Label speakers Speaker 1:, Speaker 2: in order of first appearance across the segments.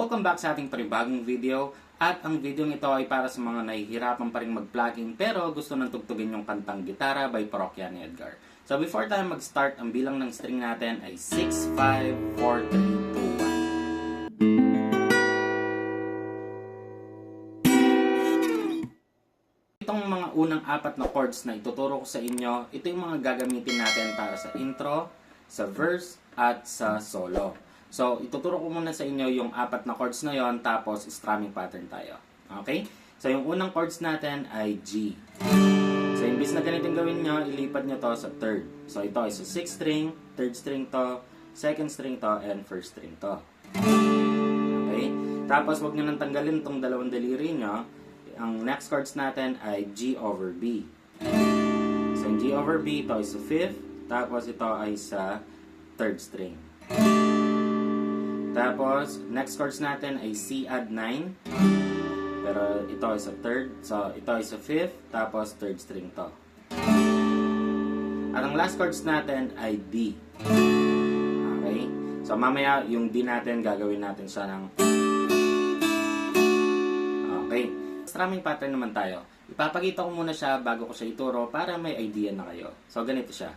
Speaker 1: Welcome back sa ating panibagong video. At ang video ito ay para sa mga nahihirapan pa rin mag-plugging pero gusto nang tugtugin yung kantang Gitara by Parokya ni Edgar. So before tayo mag-start, ang bilang ng string natin ay 6, 5, 4, 3, 2, 1. Itong mga unang apat na chords na ituturo ko sa inyo, ito yung mga gagamitin natin para sa intro, sa verse, at sa solo. So, ituturo ko muna sa inyo yung apat na chords na yon, tapos strumming pattern tayo. Okay? So, yung unang chords natin ay G. So, imbis na ganito gawin nyo, ilipat nyo to sa third. So, ito ay sa 6th string, 3rd string to, 2nd string to, and 1st string to. Okay? Tapos, wag nyo nang tanggalin tong dalawang daliri nyo. Ang next chords natin ay G over B. So, G over B, ito ay sa 5th, tapos ito ay sa 3rd string. Tapos, next chords natin ay C add 9. Pero ito ay sa 3rd. So, ito ay sa 5th. Tapos, 3rd string to. At ang last chords natin ay D. Okay? So, mamaya yung D natin, gagawin natin siya ng... Okay. Strumming pattern naman tayo. Ipapakita ko muna siya bago ko siya ituro para may idea na kayo. So, ganito siya.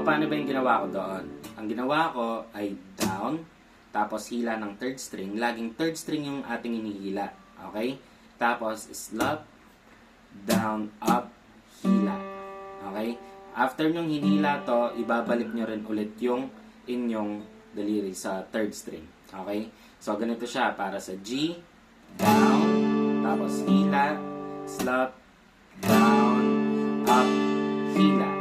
Speaker 1: Paano ba yung ginawa ko doon? Ang ginawa ko ay down, tapos hila ng 3rd string. Laging 3rd string yung ating hinihila. Okay? Tapos slap, down, up, hila. Okay? After nyong hinila to, ibabalik nyo rin ulit yung inyong daliri sa 3rd string. Okay? So, ganito siya para sa G, down, tapos hila, slap, down, up, hila.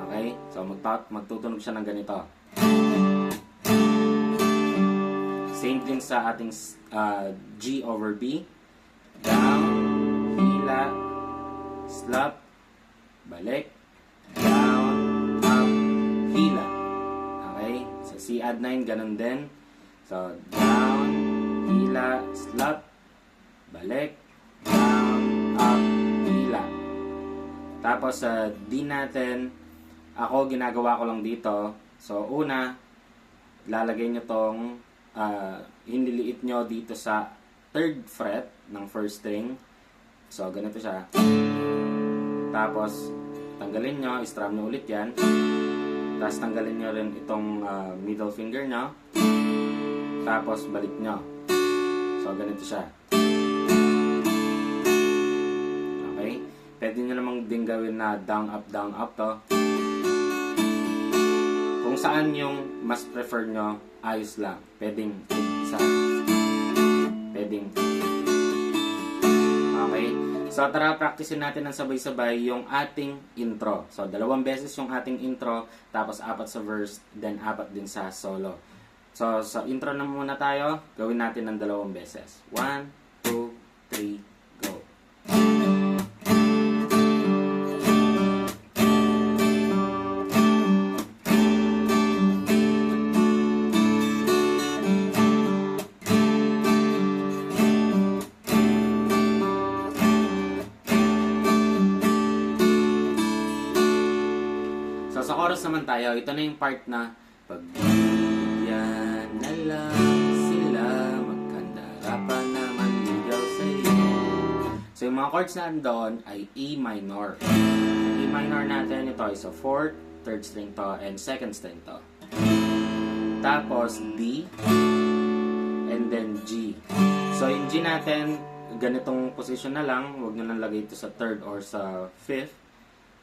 Speaker 1: Okay? So, magtutunog siya ng ganito. Same thing sa ating G over B. Down, hila, slap, balik, down, up, hila. Okay? Sa C add 9, ganun din. So, down, hila, slap, balik, down, up, hila. Tapos sa D natin, ako, ginagawa ko lang dito. So, una, lalagay nyo tong hiniliit nyo dito sa 3rd fret ng 1st string. So, ganito siya. Tapos, tanggalin nyo, strum nyo ulit yan. Tapos, tanggalin nyo rin itong middle finger nyo. Tapos, balik nyo. So, ganito siya. Okay? Pwede nyo namang din gawin na down, up to. Kung saan yung mas prefer nyo, ayos lang. Pwedeng isa. Pwedeng. Okay? So, tara, practicein natin ng sabay-sabay yung ating intro. So, 2 beses yung ating intro, tapos 4 sa verse, then 4 din sa solo. So, sa intro na muna tayo, gawin natin ng 2 beses. 1, 2, 3, go. Sa chorus naman tayo, ito na yung part na pagbibigyan na lang sila, magkandara pa naman ligaw sa'yo. So yung mga chords na doon ay A minor. A minor natin, ito ay sa 4th, 3rd string to, and 2nd string to. Tapos D, and then G. So yung G natin, ganitong position na lang, huwag nyo nang lagay ito sa 3rd or sa 5th.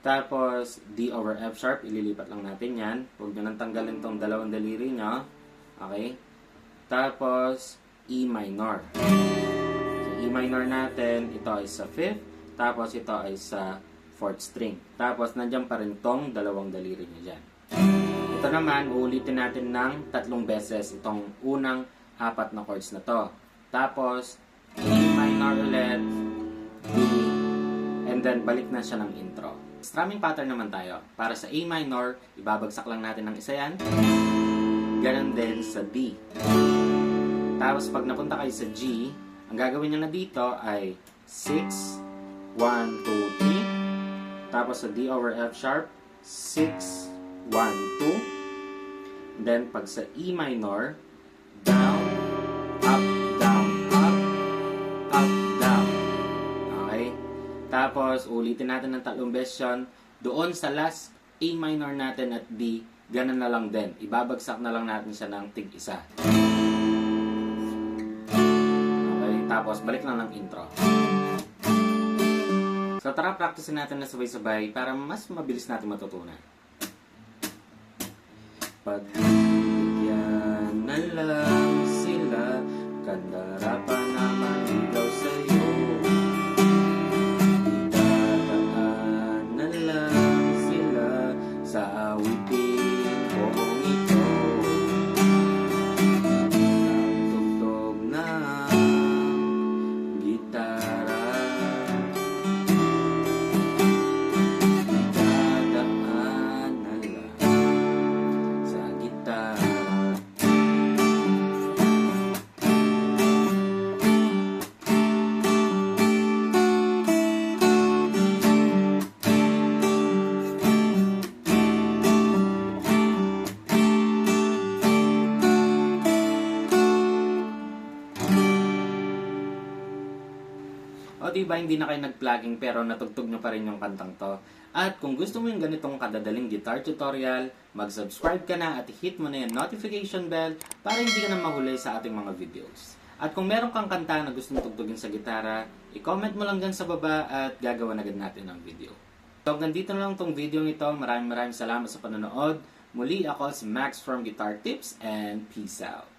Speaker 1: Tapos, D over F sharp, ililipat lang natin yan. Huwag nyo nang tanggalin tong 2 daliri nyo. Okay? Tapos, E minor. So, E minor natin, ito ay sa 5th. Tapos, ito ay sa 4th string. Tapos, nandiyan pa rin tong 2 daliri nyo dyan. Ito naman, uulitin natin ng 3 beses itong unang 4 na chords na to. Tapos, E minor ulit, D, and then balik na siya ng intro. Strumming pattern naman tayo. Para sa A minor, ibabagsak lang natin ng isa yan. Ganon din sa D. Tapos pag napunta kayo sa G, ang gagawin nyo na dito ay 6, 1, 2, 3, Tapos sa D over F sharp, 6, 1, 2. Then pag sa E minor, down, up, down, up, up, down. Okay? Tapos ulitin natin ng 3 beses yun. Doon sa last A minor natin at D, ganun na lang din. Ibabagsak na lang natin siya ng tig-isa. Okay? Tapos balik lang ng intro. So tara, practicein natin na sabay-sabay para mas mabilis natin matutunan. Pagbibigyan na lang sila, kandarapan na maligaw sa'yo. Dadaan na lang sila sa awitin kong ito. Tugtog ng gitara, dadaan na lang sa gitara. O diba, hindi na kayo nag-plugging pero natugtog nyo pa rin yung kantang to. At kung gusto mo yung ganitong kadadaling guitar tutorial, mag-subscribe ka na at hit mo na yung notification bell para hindi ka na mahuli sa ating mga videos. At kung meron kang kanta na gustong tugtugin sa gitara, i-comment mo lang dyan sa baba at gagawa agad natin ng video. So hanggang dito na lang tong video ito. Maraming salamat sa panonood. Muli ako si Max from Guitar Tips and peace out.